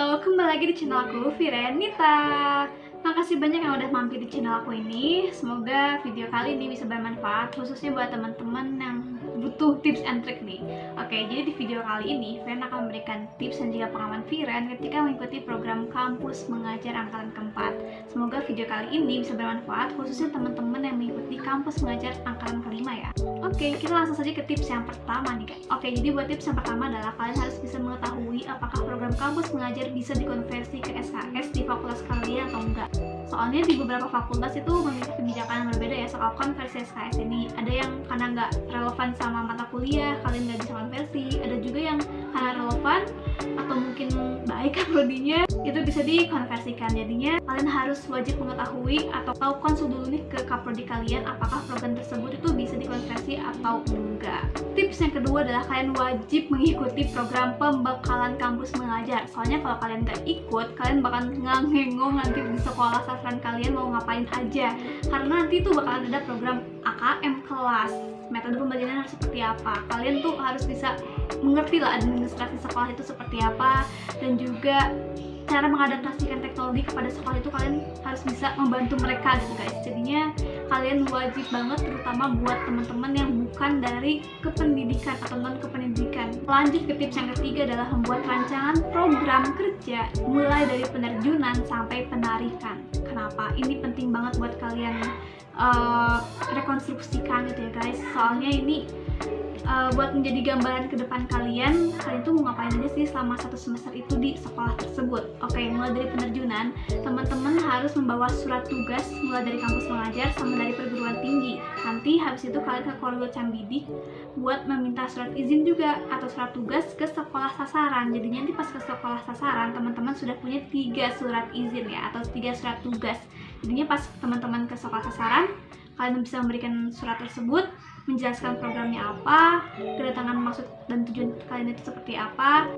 Halo, kembali lagi di channel aku, Virenita. Makasih banyak yang udah mampir di channel aku ini. Semoga video kali ini bisa bermanfaat, khususnya buat teman-teman yang butuh tips and trick nih. Oke, jadi di video kali ini, Viren akan memberikan tips dan juga pengalaman Viren ketika mengikuti program kampus mengajar angkatan keempat. Semoga video kali ini bisa bermanfaat, khususnya teman-teman yang mengikuti kampus mengajar angkatan kelima ya. Oke, kita langsung saja ke tips yang pertama nih guys. Oke, jadi buat tips yang pertama adalah kalian harus bisa mengetahui apakah program kampus mengajar bisa dikonversi ke SKS di fakultas kalian atau enggak. Soalnya di beberapa fakultas itu memiliki kebijakan yang berbeda ya soal konversi SKS ini. Ada yang karena nggak relevan sama mata kuliah, kalian nggak bisa konversi. Ada juga yang karena relevan atau mungkin baik kan prodinya, itu bisa dikonversikan. Jadinya kalian harus wajib mengetahui atau tahu konsul dulu nih ke kaprodi kalian apakah program tersebut itu bisa dikonversi atau enggak. Tips yang kedua adalah kalian wajib mengikuti program pembekalan kampus mengajar. Soalnya kalau kalian nggak ikut, kalian bakal ngangengong nanti di sekolah sasaran kalian mau ngapain aja. Karena nanti tuh bakalan ada program AKM kelas. Metode pembelajaran harus seperti apa. Kalian tuh harus bisa mengerti lah administrasi sekolah itu seperti apa, dan juga cara mengadaptasikan teknologi kepada sekolah itu kalian harus bisa membantu mereka gitu guys. Jadinya kalian wajib banget, terutama buat teman-teman yang bukan dari kependidikan atau non kependidikan. Lanjut ke tips yang ketiga adalah membuat rancangan program kerja mulai dari penerjunan sampai penarikan. Kenapa? Ini penting banget buat kalian rekonstruksikan gitu ya guys. Soalnya ini buat menjadi gambaran ke depan kalian tuh mau ngapain aja sih selama satu semester itu di sekolah tersebut. Oke, mulai dari penerjunan, teman-teman harus membawa surat tugas mulai dari kampus mengajar sama dari perguruan tinggi. Nanti habis itu kalian ke Korwil Cambidik buat meminta surat izin juga atau surat tugas ke sekolah sasaran. Jadinya nanti pas ke sekolah sasaran, teman-teman sudah punya 3 surat izin ya, atau 3 surat tugas. Jadinya pas teman-teman ke sekolah sasaran, kalian bisa memberikan surat tersebut, menjelaskan programnya apa, kedatangan maksud dan tujuan kalian itu seperti apa.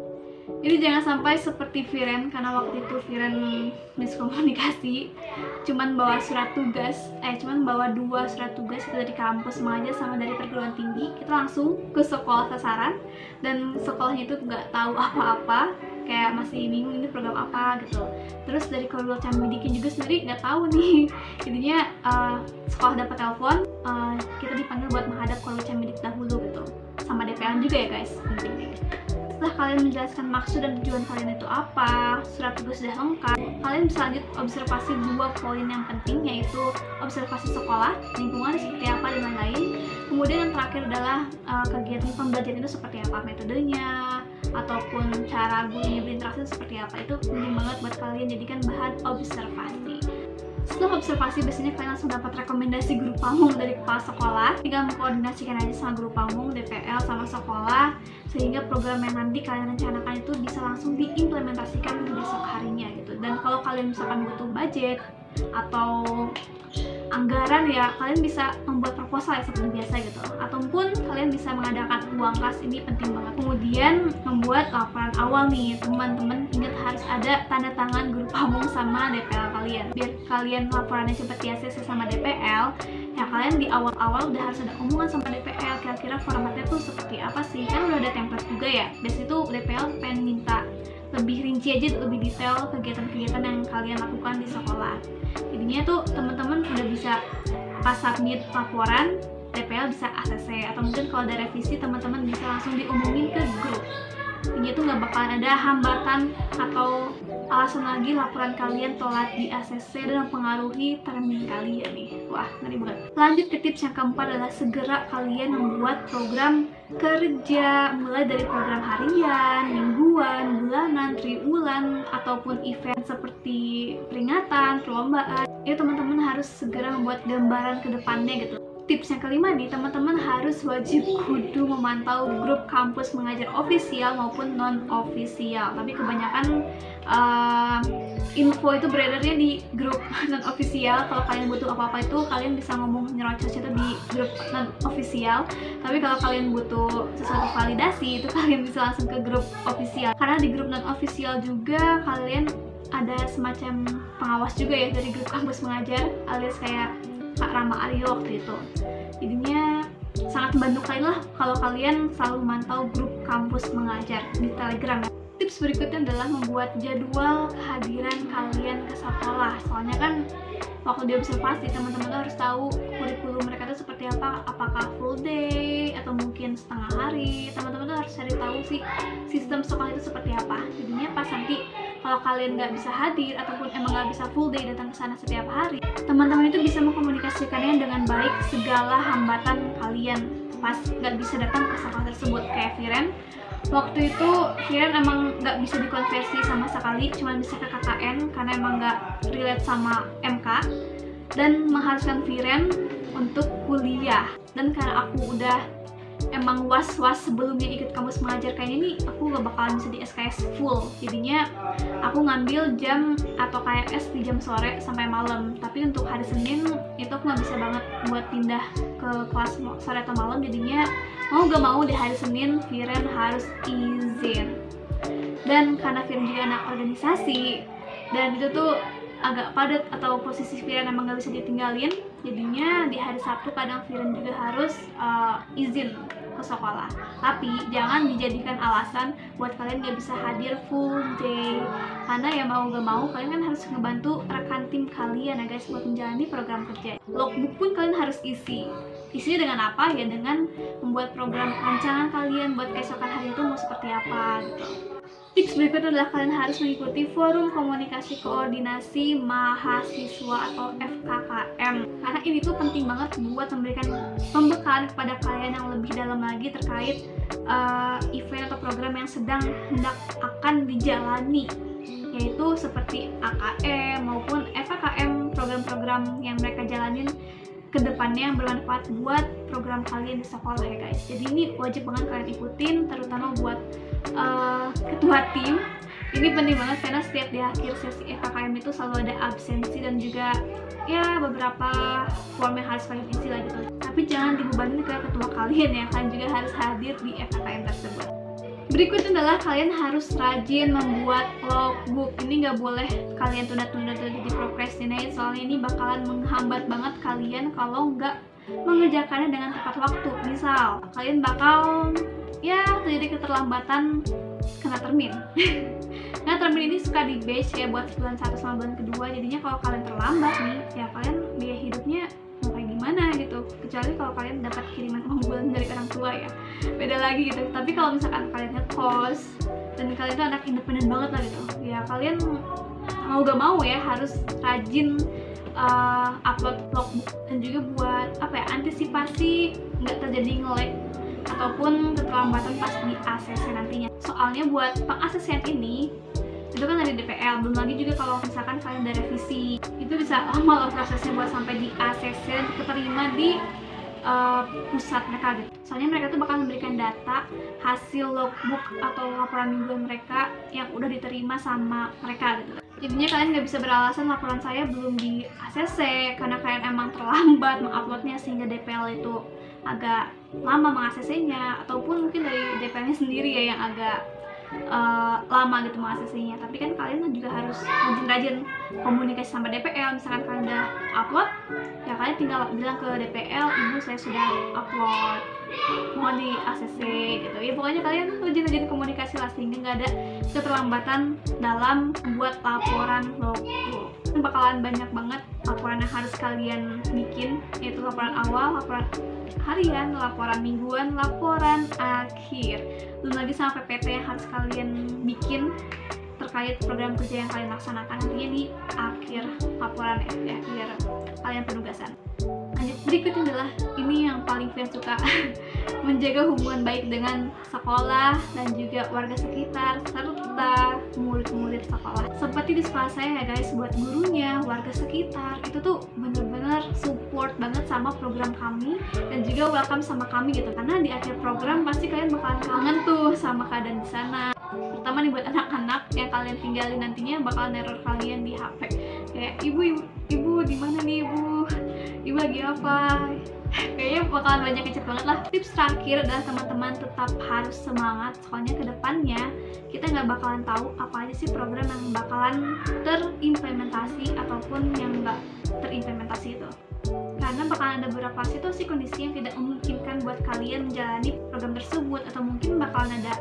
Jadi jangan sampai seperti Viren, karena waktu itu Viren miskomunikasi, cuman bawa 2 surat tugas itu dari kampus mengajar sama dari perguruan tinggi. Kita langsung ke sekolah sasaran dan sekolahnya itu nggak tahu apa-apa, kayak masih bingung ini program apa gitu. Terus dari Korwil Cambidiknya juga sendiri nggak tahu nih. Jadinya sekolah dapat telepon, kita dipanggil buat menghadap Korwil Cambidik dahulu gitu, sama DPL juga ya guys, penting. Setelah kalian menjelaskan maksud dan tujuan kalian itu apa, surat tugas sudah lengkap, kalian bisa lanjut observasi 2 poin yang penting, yaitu observasi sekolah, lingkungan seperti apa dan lain-lain. Kemudian yang terakhir adalah kegiatan pembelajaran itu seperti apa, metodenya, ataupun cara gurunya berinteraksi seperti apa. Itu penting banget buat kalian jadikan bahan observasi. Setelah observasi, biasanya kalian langsung dapat rekomendasi guru pamung dari kepala sekolah. Tinggal mengkoordinasikan aja sama guru pamung, DPL, sama sekolah, sehingga program yang nanti kalian rencanakan itu bisa langsung diimplementasikan besok harinya gitu. Dan kalau kalian misalkan butuh budget atau anggaran ya, kalian bisa membuat proposal ya seperti biasa gitu, ataupun kalian bisa mengadakan uang kas. Ini penting banget. Kemudian membuat laporan awal nih teman-teman, ingat harus ada tanda tangan guru pamung sama DPL kalian. Biar kalian laporannya cepat di ACC sama DPL ya, kalian di awal-awal udah harus ada omongan sama DPL kira-kira formatnya tuh seperti apa sih, kan udah ada template juga ya. Biasanya tuh DPL pengen minta lebih rinci aja, lebih detail kegiatan-kegiatan yang kalian lakukan di sekolah. Jadinya tuh teman-teman udah bisa pas submit laporan, DPL bisa ACC, atau mungkin kalau ada revisi teman-teman bisa langsung diumumin ke grup. Ini tuh nggak bakalan ada hambatan atau alasan lagi laporan kalian telat di ACC dan mempengaruhi termin kalian nih. Wah, ngeri banget. Lanjut ke tips yang keempat adalah segera kalian membuat program kerja, mulai dari program harian, mingguan, bulanan, triwulan, ataupun event seperti peringatan, perlombaan. Ya, teman-teman harus segera membuat gambaran ke depannya gitu. Tips yang kelima nih, teman-teman harus wajib kudu memantau grup kampus mengajar ofisial maupun non-ofisial. Tapi kebanyakan info itu beredarnya di grup non-ofisial. Kalau kalian butuh apa-apa itu kalian bisa ngomong nyerocos itu di grup non-ofisial. Tapi kalau kalian butuh sesuatu validasi itu kalian bisa langsung ke grup ofisial. Karena di grup non-ofisial juga kalian ada semacam pengawas juga ya dari grup kampus mengajar, alias kayak Kak Rama Aryo waktu itu. Jadinya sangat membantu kalian lah kalau kalian selalu memantau grup kampus mengajar di Telegram. Tips berikutnya adalah membuat jadwal kehadiran kalian ke sekolah. Soalnya kan waktu diobservasi teman-teman tuh harus tahu kurikulum mereka tuh seperti apa, apakah full day atau mungkin setengah hari. Teman-teman tuh harus cari tahu sih sistem sekolah itu seperti apa. Jadinya pas nanti kalau kalian nggak bisa hadir ataupun emang nggak bisa full day datang ke sana setiap hari, teman-teman itu bisa mengkomunikasikannya dengan baik segala hambatan kalian pas nggak bisa datang ke sekolah tersebut. Kayak Viren, waktu itu Viren emang nggak bisa dikonversi sama sekali, cuma bisa ke KKN karena emang nggak relate sama MK dan mengharuskan Viren untuk kuliah. Dan karena aku udah emang was-was sebelumnya ikut kampus mengajar kayak ini, aku gak bakalan bisa di SKS full. Jadinya aku ngambil jam atau KRS di jam sore sampai malam. Tapi untuk hari Senin itu aku gak bisa banget buat pindah ke kelas sore atau malam. Jadinya mau gak mau di hari Senin Viren harus izin. Dan karena Viren juga anak organisasi dan itu tuh agak padat atau posisi Viren emang gak bisa ditinggalin, jadinya di hari Sabtu kadang Viren juga harus izin ke sekolah. Tapi jangan dijadikan alasan buat kalian gak bisa hadir full day, karena ya mau gak mau kalian kan harus ngebantu rekan tim kalian ya guys buat menjalani program kerja. Logbook pun kalian harus isinya dengan apa ya, dengan membuat program rancangan kalian buat keesokan hari itu mau seperti apa gitu. Tips berikutnya adalah kalian harus mengikuti forum komunikasi koordinasi mahasiswa atau FKKM, karena ini tuh penting banget buat memberikan pembekalan kepada kalian yang lebih dalam lagi terkait event atau program yang sedang hendak akan dijalani, yaitu seperti AKM maupun FKKM, program-program yang mereka jalanin ke depannya yang bermanfaat buat program kalian di sekolah ya guys. Jadi ini wajib banget kalian ikutin, terutama buat ketua tim. Ini penting banget karena setiap di akhir sesi FKKM itu selalu ada absensi dan juga ya beberapa form yang harus kalian isi lah gitu. Tapi jangan dibebanin ke ketua kalian ya, kalian juga harus hadir di FKKM tersebut. Berikutnya adalah kalian harus rajin membuat logbook. Ini nggak boleh kalian tunda-tunda jadi procrastinate, soalnya ini bakalan menghambat banget kalian kalau nggak mengerjakannya dengan tepat waktu. Misal kalian bakal ya terjadi keterlambatan kena termin. Nah termin ini suka di batch ya buat bulan 1 sama bulan kedua, jadinya kalau kalian terlambat nih ya kalian biaya hidupnya mau kayak gimana gitu, kecuali kalau kalian dapat kiriman uang bulan dari orang tua ya, beda lagi gitu. Tapi kalau misalkan kalian ngekos dan kalian tuh anak independen banget lah gitu ya, kalian mau gak mau ya harus rajin upload logbook dan juga buat apa ya, antisipasi nggak terjadi nge-lag ataupun keterlambatan pas di ACC nantinya. Soalnya buat peng-ACC ini itu kan dari DPL, belum lagi juga kalau misalkan kalian ada revisi itu bisa lama loh prosesnya buat sampai di ACC dan keterima di pusat mereka gitu. Soalnya mereka tuh bakal memberikan data hasil logbook atau laporan mingguan mereka yang udah diterima sama mereka gitu. Jadinya kalian nggak bisa beralasan laporan saya belum di ACC karena kalian emang terlambat menguploadnya sehingga DPL itu agak lama meng-ACC-nya, ataupun mungkin dari DPL-nya sendiri ya yang agak lama gitu meng-ACC-nya. Tapi kan kalian juga harus rajin-rajin komunikasi sama DPL. Misalkan kalian udah upload ya kalian tinggal bilang ke DPL, ibu saya sudah upload, mohon di ACC gitu ya. Pokoknya kalian rajin-rajin komunikasi lah sehingga nggak ada keterlambatan dalam membuat laporan logbook. Bakalan banyak banget laporan yang harus kalian bikin, yaitu laporan awal, laporan harian, laporan mingguan, laporan akhir, belum lagi sama PPT yang harus kalian bikin terkait program kerja yang kalian laksanakan nantinya di akhir laporan ya, di akhir kalian penugasan. Lanjut, berikutnya adalah ini yang paling kalian suka menjaga hubungan baik dengan sekolah dan juga warga sekitar serta murid-murid sekolah. Seperti di sekolah saya ya guys, buat gurunya, warga sekitar itu tuh bener-bener support banget sama program kami dan juga welcome sama kami gitu. Karena di akhir program pasti kalian bakalan kangen tuh sama keadaan di sana. Terutama nih buat anak-anak yang kalian tinggalin nantinya bakal neror kalian di HP. Kayak ibu di mana nih ibu lagi apa? Kayaknya bakalan banyak kecap banget lah. Tips terakhir adalah teman-teman tetap harus semangat, soalnya kedepannya kita nggak bakalan tahu apa aja sih program yang bakalan terimplementasi ataupun yang nggak terimplementasi itu. Karena bakalan ada beberapa situasi kondisi yang tidak memungkinkan buat kalian menjalani program tersebut, atau mungkin bakalan ada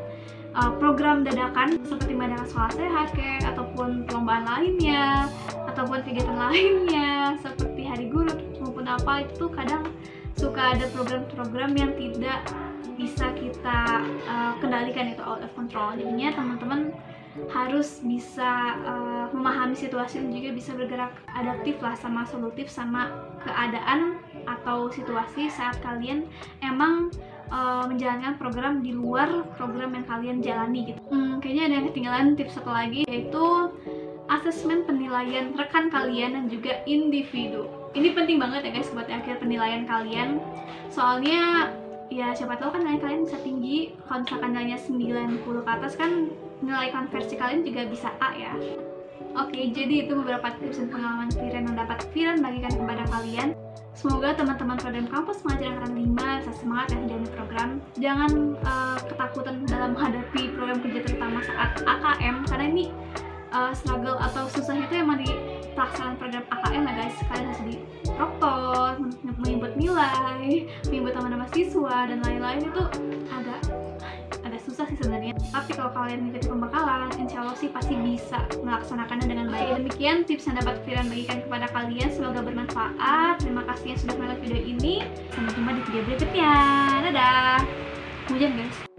program dadakan seperti mengadakan sekolah sehat kayak, ataupun perlombaan lainnya, ataupun kegiatan lainnya seperti hari guru maupun apa, itu tuh kadang suka ada program-program yang tidak bisa kita kendalikan, itu out of control. Jadinya teman-teman harus bisa memahami situasi dan juga bisa bergerak adaptif lah sama solutif sama keadaan atau situasi saat kalian emang menjalankan program di luar program yang kalian jalani gitu. Kayaknya ada yang ketinggalan tips satu lagi, yaitu asesmen penilaian rekan kalian dan juga individu. Ini penting banget ya guys buat akhir penilaian kalian. Soalnya ya siapa tahu kan nilai kalian bisa tinggi, kalau misalkan nilainya 90 ke atas kan nilai konversi kalian juga bisa A ya. Oke, jadi itu beberapa tips dan pengalaman Firen yang dapat Firen bagikan kepada kalian. Semoga teman-teman program kampus mengajar angkatan 5 bisa semangat dan menjalani program. Jangan ketakutan dalam menghadapi program kerja terutama saat AKM, karena ini struggle atau susahnya itu emang di pelaksanaan program AKM ya guys. Kalian harus di proktor, menyebut nilai, menyebut nama-nama siswa dan lain-lain, itu agak susah sih sebenarnya. Tapi kalau kalian mengikuti pembekalan, insya Allah sih pasti bisa melaksanakannya dengan baik. Demikian tips yang dapat Firen bagikan kepada kalian, semoga bermanfaat. Terima kasih yang sudah menonton video ini. Sampai jumpa di video berikutnya. Dadah. Hujan guys.